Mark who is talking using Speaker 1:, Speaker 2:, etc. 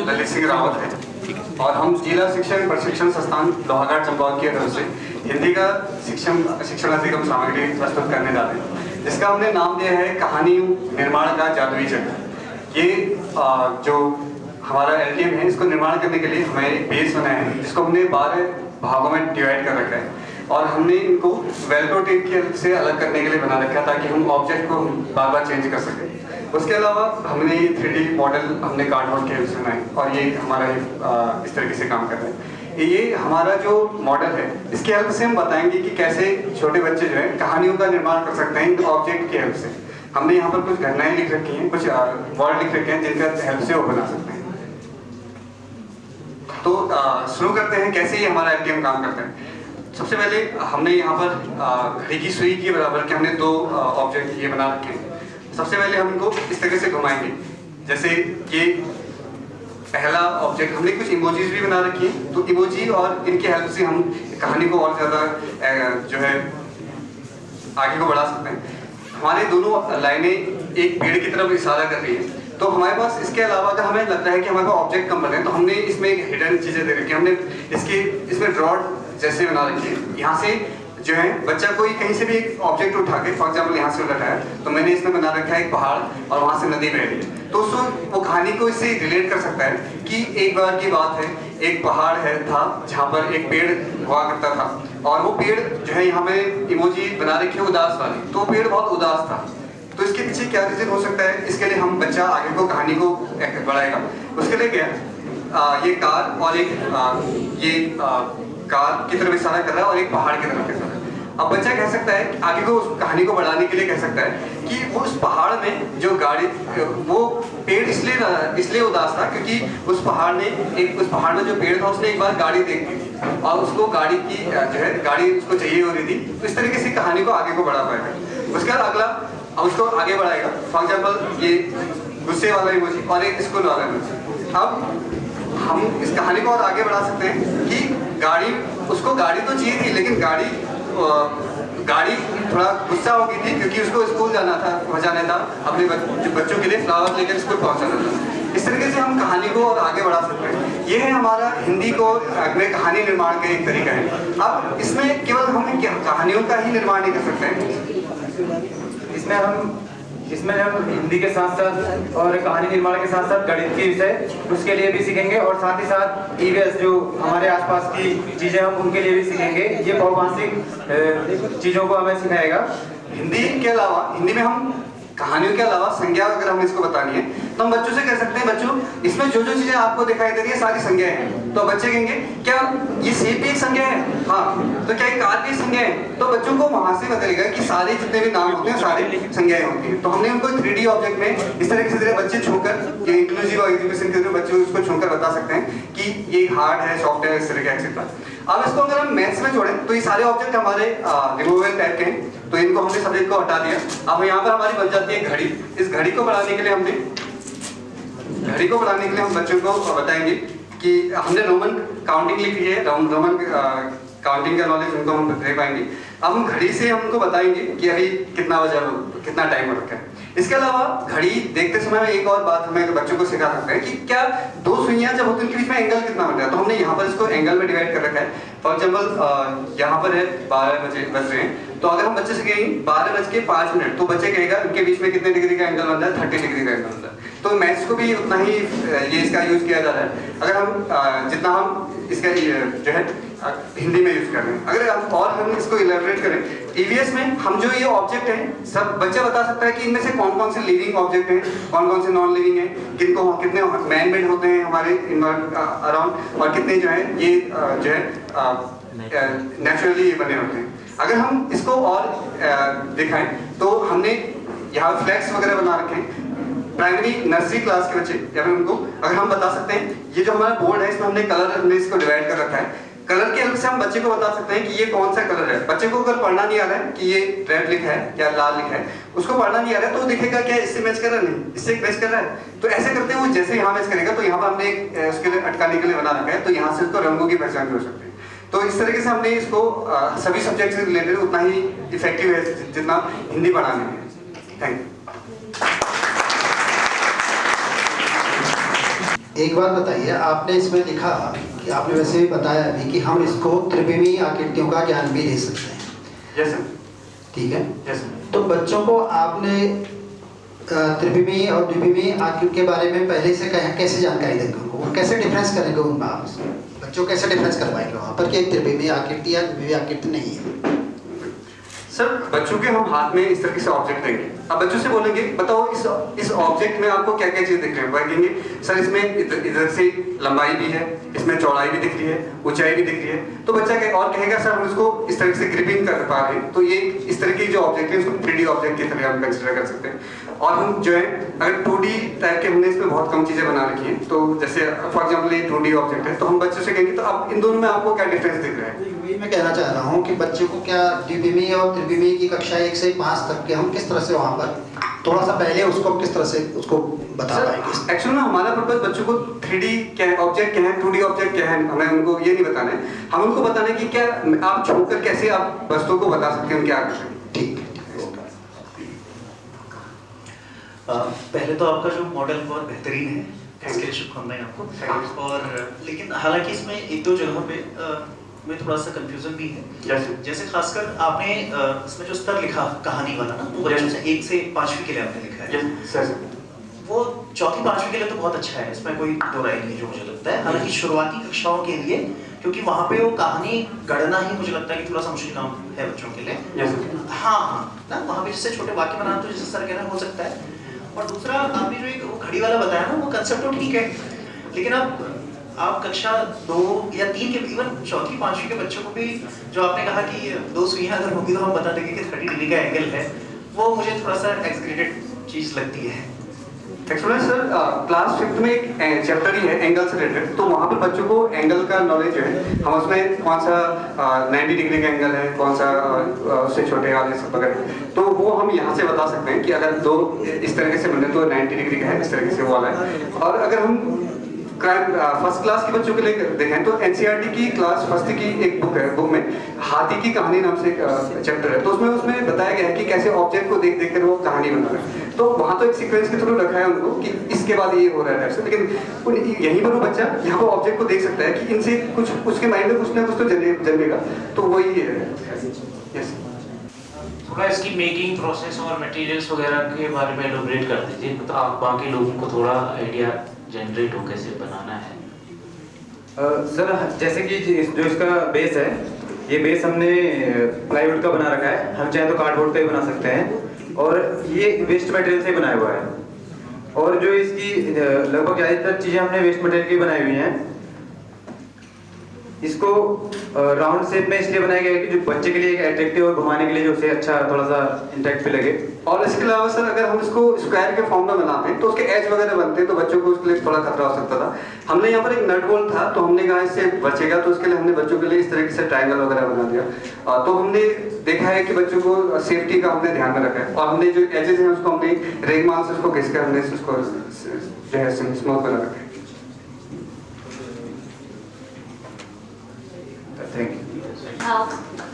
Speaker 1: ललित सिंह रावत है और हम जिला शिक्षण प्रशिक्षण संस्थान लोहाघाट चंपावत की तरफ से हिंदी का शिक्षण अधिगम सामग्री प्रस्तुत करने जा रहे हैं, जिसका हमने नाम दिया है कहानी निर्माण का जादुई चक्र। ये जो हमारा LTM है, इसको निर्माण करने के लिए हमें एक बेस बनाया है, जिसको हमने 12 भागों में डिवाइड कर रखा है और हमने इनको वेल्क्रो टेप की हेल्प से अलग करने के लिए बना रखा ताकि हम ऑब्जेक्ट को बार बार चेंज कर सकें। उसके अलावा हमने 3D मॉडल हमने कार्डबोर्ड के हेल्प से बनाए और ये हमारा इस तरीके से काम कर रहा है। ये हमारा जो मॉडल है, इसके हेल्प से हम बताएंगे कि कैसे छोटे बच्चे जो है कहानियों का निर्माण कर सकते हैं ऑब्जेक्ट की हेल्प से। हमने यहाँ पर कुछ घटनाएं लिख रखी हैं, कुछ वर्ड लिख रखे हैं जिनका हेल्प से वो बना सकते हैं। तो शुरू करते हैं कैसे ये हमारा LTM काम करता है। सबसे पहले हमने यहाँ पर घड़ी की सुई के बराबर के हमने 2 ऑब्जेक्ट ये बना रखे हैं। सबसे पहले हम इनको इस तरह से घुमाएंगे, जैसे ये पहला ऑब्जेक्ट हमने कुछ इमोजीज भी बना रखी है, तो इमोजी और इनके हेल्प से हम कहानी को और ज़्यादा जो है आगे को बढ़ा सकते हैं। हमारे दोनों लाइनें एक पेड़ की तरफ इशारा कर रही है, तो हमारे पास इसके अलावा अगर हमें लगता है कि हमारे पास ऑब्जेक्ट कम बने हैं तो हमने इसमें एक हिडन चीज़ें दे रखी है। हमने इसमें ड्रॉड जैसे बना रखी है। यहाँ से जो है बच्चा कोई कहीं से भी एक ऑब्जेक्ट उठा के, फॉर एग्जाम्पल यहाँ से उठाया तो मैंने इसमें बना रखा है एक पहाड़ और वहाँ से नदी बह रही है, तो उसको वो कहानी को इससे रिलेट कर सकता है कि एक बार की बात है, एक पहाड़ था जहाँ पर एक पेड़ हुआ करता था और वो पेड़ जो है यहाँ में इमोजी बना रखी है उदास वाली, तो पेड़ बहुत उदास था। तो इसके पीछे क्या रीजन हो सकता है, इसके लिए हम बच्चा आगे को कहानी को बढ़ाएगा। उसके लिए क्या ये कार और एक कार की तरफ इशारा कर रहा है और एक पहाड़ की तरफ इशारा। अब बच्चा कह सकता है आगे को उस कहानी को बढ़ाने के लिए कह सकता है कि वो उस पहाड़ में जो वो पेड़ इसलिए उदास था क्योंकि उस पहाड़ में जो पेड़ था उसने एक बार गाड़ी देख ली और उसको गाड़ी की जो है गाड़ी उसको चाहिए हो रही थी। तो इस तरीके से कहानी को आगे को बढ़ा पाएगा। उसके बाद अगला उसको आगे बढ़ाएगा, फॉर एग्जाम्पल ये गुस्से वाला इमोजी और एक स्कूल वाला इमोजी। अब हम इस कहानी को और आगे बढ़ा सकते हैं कि उसको गाड़ी तो चाहिए थी, लेकिन गाड़ी थोड़ा गुस्सा हो गई थी क्योंकि उसको स्कूल जाना था अपने बच्चों के लिए फ्लावर लेकर स्कूल पहुंचाना था। इस तरीके से हम कहानी को और आगे बढ़ा सकते हैं। ये है हमारा हिंदी में कहानी निर्माण का एक तरीका है। अब इसमें केवल हम कहानियों का ही निर्माण नहीं कर सकते हैं,
Speaker 2: इसमें हम हिंदी के साथ साथ और कहानी निर्माण के साथ साथ गणित के विषय उसके लिए भी सीखेंगे और साथ ही साथ EVS जो हमारे आसपास की चीजें हम उनके लिए भी सीखेंगे। ये बहुभाषिक चीजों को हमें सिखाएगा।
Speaker 1: हिंदी में हम कहानियों के अलावा संज्ञा अगर हमें इसको बतानी है तो हम बच्चों से कह सकते हैं, बच्चों इसमें जो चीजें आपको दिखाई दे रही है सारी संज्ञाएं हैं। तो बच्चे कहेंगे क्या ये सेब भी एक संज्ञा है? हाँ। तो क्या ये कार भी संज्ञा है? तो बच्चों को वहां से बताएगा कि सारे जितने भी नाम होते हैं सारे संज्ञाएं होती हैं। तो हमने उनको 3D ऑब्जेक्ट में इस तरीके से बच्चे छूकर, ये इंक्लूसिव एजुकेशन के बच्चे उसको छूकर बता सकते हैं कि ये हार्ड है, सॉफ्ट है, इस तरह का एक्सेट्रा। अब इसको अगर हम मैथ्स में जोड़ें तो ये सारे ऑब्जेक्ट हमारे रिमूवेबल टाइप के हैं, तो इनको हमने सब्जेक्ट को हटा दिया। अब यहाँ पर हमारी बन जाती है घड़ी। इस घड़ी को बढ़ाने के लिए हम बच्चों को बताएंगे कि हमने रोमन काउंटिंग लिखी है, रोमन काउंटिंग का नॉलेज उनको हम दे पाएंगे। अब हम घड़ी से हमको बताएंगे कि अभी कितना बजा, कितना टाइम हो रखा है। इसके अलावा घड़ी देखते समय में एक और बात हमें बच्चों को सिखा सकते हैं कि क्या 2 सुइयां जब होती हैं उनके बीच में एंगल कितना बनता है। तो हमने यहाँ पर इसको एंगल में डिवाइड कर रखा है। फॉर एग्जाम्पल यहाँ पर है 12 बज रहे हैं, तो अगर हम बच्चे से कहेंगे 12:05, तो बच्चे कहेगा उनके बीच में कितने डिग्री का एंगल बनता है, 30 डिग्री का एंगल बनता है। तो मैथ्स को भी उतना ही ये इसका यूज किया जा रहा है, अगर हम जितना हम इसका जो है हिंदी में यूज कर रहे हैं। अगर हम इसको इलेबोरेट करें, EVS में हम जो ये ऑब्जेक्ट हैं सब बच्चा बता सकता है कि इनमें से कौन कौन से लिविंग ऑब्जेक्ट हैं, कौन कौन से नॉन लिविंग हैं, कितने मैन मेड होते हैं हमारे अराउंड और कितने जो है ये जो है नेचुरली बने होते हैं। अगर हम इसको और दिखाएं तो हमने यहाँ फ्लैग्स वगैरह बना रखे हैं। प्राइमरी नर्सरी क्लास के बच्चे या फिर उनको अगर हम बता सकते हैं, ये जो हमारा बोर्ड है इसमें हमने इसको डिवाइड कर रखा है। कलर के हेल्प से हम बच्चे को बता सकते हैं कि ये कौन सा कलर है। बच्चे को अगर पढ़ना नहीं आ रहा है कि ये रेड लिखा है या लाल लिखा है, उसको पढ़ना नहीं आ रहा है, तो देखेगा क्या इससे मैच कर रहा है, नहीं इससे मैच कर रहा है। तो ऐसे करते हैं वो जैसे यहाँ मैच करेगा तो यहाँ पर हमने उसके लिए अटकाने के लिए बना रखा है, तो यहाँ से उसको रंगों की पहचान हो सकती है। तो इस तरीके से हमने इसको सभी सब्जेक्ट से रिलेटेड उतना ही इफेक्टिव है जितना हिंदी पढ़ाने में। Thank you.
Speaker 3: एक बात बताइए, आपने इसमें लिखा कि आपने वैसे भी बताया अभी कि हम इसको त्रिविमी आकृतियों का ज्ञान भी दे सकते हैं।
Speaker 1: Yes sir.
Speaker 3: ठीक है।
Speaker 1: Yes sir.
Speaker 3: तो बच्चों को आपने त्रिविमी और द्विविमी आकृति के बारे में पहले से कैसे जानकारी देंगे उनको, वो कैसे डिफरेंस करेंगे उनमें, आप बच्चों कैसे डिफरेंस कर पाएंगे वहाँ पर कि एक त्रिविमी आकृति या द्विविमी आकृति नहीं है?
Speaker 1: सर बच्चों के हम हाथ में इस तरीके से ऑब्जेक्ट देंगे, अब बच्चों से बोलेंगे बताओ इस ऑब्जेक्ट में आपको क्या क्या चीज दिख रही है, वह कहेंगे सर इसमें इधर से लंबाई भी है, इसमें चौड़ाई भी दिख रही है, ऊंचाई भी दिख रही है। तो बच्चा और कहेगा सर हम इसको इस तरह से ग्रिपिंग कर पा रहे हैं। तो ये इस तरह के जो ऑब्जेक्ट है उसको 3D ऑब्जेक्ट की तरह हम कंसिडर कर सकते हैं। और हम जो है अगर 2D टाइप के हमने इसमें बहुत कम चीजें बना रखी हैं, तो जैसे फॉर एग्जाम्पल ये 2D ऑब्जेक्ट है, तो हम बच्चों से कहेंगे तो अब इन दोनों में आपको क्या डिफरेंस दिख रहा है।
Speaker 3: वही मैं कहना चाह रहा हूँ कि बच्चों को क्या द्विविमी और त्रिविमी की कक्षा 1 से 5 तक के हम किस तरह से वहाँ पर थोड़ा सा पहले उसको किस तरह से उसको बता पाएंगे?
Speaker 1: एक्चुअली ना हमारा पर्पस बच्चों को 3D क्या है ऑब्जेक्ट क्या है, 2D ऑब्जेक्ट क्या है, हमें उनको ये नहीं बताना है, हम उनको बताना है कि क्या आप छूकर कैसे आप वस्तुओं को बता सकते हैं उनके आगे।
Speaker 3: ठीक।
Speaker 4: पहले तो आपका जो मॉडल बहुत बेहतरीन है, इसके लिए शुभकामनाएं आपको। और लेकिन हालांकि इसमें एक दो जगह पे में थोड़ा सा कंफ्यूजन भी है। जैसे खासकर आपने इसमें जो स्तर लिखा कहानी वाला ना, वो बच्चों से 1 से 5वीं के लिए आपने लिखा है। वो 4वीं 5वीं के लिए तो बहुत अच्छा है, इसमें कोई दो राय नहीं जो मुझे लगता है। हालांकि शुरुआती कक्षाओं के लिए, क्योंकि वहाँ पे वो कहानी गढ़ना ही मुझे लगता है कि थोड़ा सा मुश्किल काम है बच्चों के लिए। हाँ ना, वहाँ पे जैसे छोटे वाक्य बनाना तो जैसे सर कह रहे हैं हो सकता है। और दूसरा आपने जो एक वो घड़ी वाला बताया ना, वो कंसेप्ट तो ठीक है, लेकिन अब आप कक्षा 2 या 3 के इवन 4वीं 5वीं के बच्चों को भी जो आपने कहा कि 2 सुइयां अगर होगी तो हम बता देंगे कि 30 डिग्री का एंगल है, वो मुझे थोड़ा सा एक्सग्रेडेड चीज लगती है।
Speaker 1: एक्चुअली सर क्लास 5th में एक चैप्टर ही है एंगल से रिलेटेड, तो वहाँ पर बच्चों को एंगल का नॉलेज है, हम उसमें कौन सा 90 डिग्री का एंगल है, कौन सा उससे छोटे वाले सब वगैरह, तो वो हम यहाँ से बता सकते हैं कि अगर दो इस तरीके से बने तो 90 डिग्री का है, इस तरीके से वो वाला है। और अगर हम फर्स्ट क्लास के बच्चों के लिए देखें तो एनसीईआरटी की क्लास 1 की एक बुक है, बुक में हाथी की कहानी नाम से एक चैप्टर है, तो उसमें बताया गया है कि कैसे ऑब्जेक्ट को देख देख कर वो कहानी बना रहे हैं। तो वहाँ तो एक सीक्वेंस के थ्रू रखा है उनको कि इसके बाद ये हो रहा है, लेकिन यहीं पर वो बच्चा यहाँ पर ऑब्जेक्ट को देख सकता है कि इनसे कुछ उसके माइंड में कुछ ना कुछ तो जन्मेगा, तो वही है। यस,
Speaker 5: थोड़ा इसकी मेकिंग प्रोसेस और मटेरियल्स वगैरह के बारे में एलोबरेट कर दीजिए, तो आप बाकी लोगों को थोड़ा आइडिया जनरेट हो कैसे बनाना है।
Speaker 2: सर जैसे कि जो इसका बेस है, ये बेस हमने प्लाईवुड का बना रखा है, हम चाहे तो कार्डबोर्ड का भी बना सकते हैं, और ये वेस्ट मटेरियल से बनाया हुआ है। और जो इसकी लगभग ज़्यादातर चीज़ें हमने वेस्ट मटेरियल की बनाई हुई हैं। इसको राउंड शेप में इसलिए बनाया गया है कि जो बच्चे के लिए एक अट्रैक्टिव और घुमाने के लिए जो उसे अच्छा थोड़ा सा इंटैक्ट भी लगे।
Speaker 1: और इसके अलावा सर अगर हम इसको स्क्वायर के फॉर्म में बनाते हैं तो उसके एज वगैरह बनते हैं, तो बच्चों को उसके लिए थोड़ा खतरा हो सकता था। हमने यहाँ पर एक नट बोल्ट था, तो हमने कहा इससे बचेगा, तो उसके लिए हमने बच्चों के लिए इस तरीके से ट्रायंगल वगैरह बना दिया। तो हमने देखा है कि बच्चों को सेफ्टी का हमने ध्यान में रखा है, और हमने जो एजेस हैं उसको हमने रेगमाल से उसको घिस कर हमने उसको जो है स्मूथ बना रखा है।
Speaker 2: Thank you.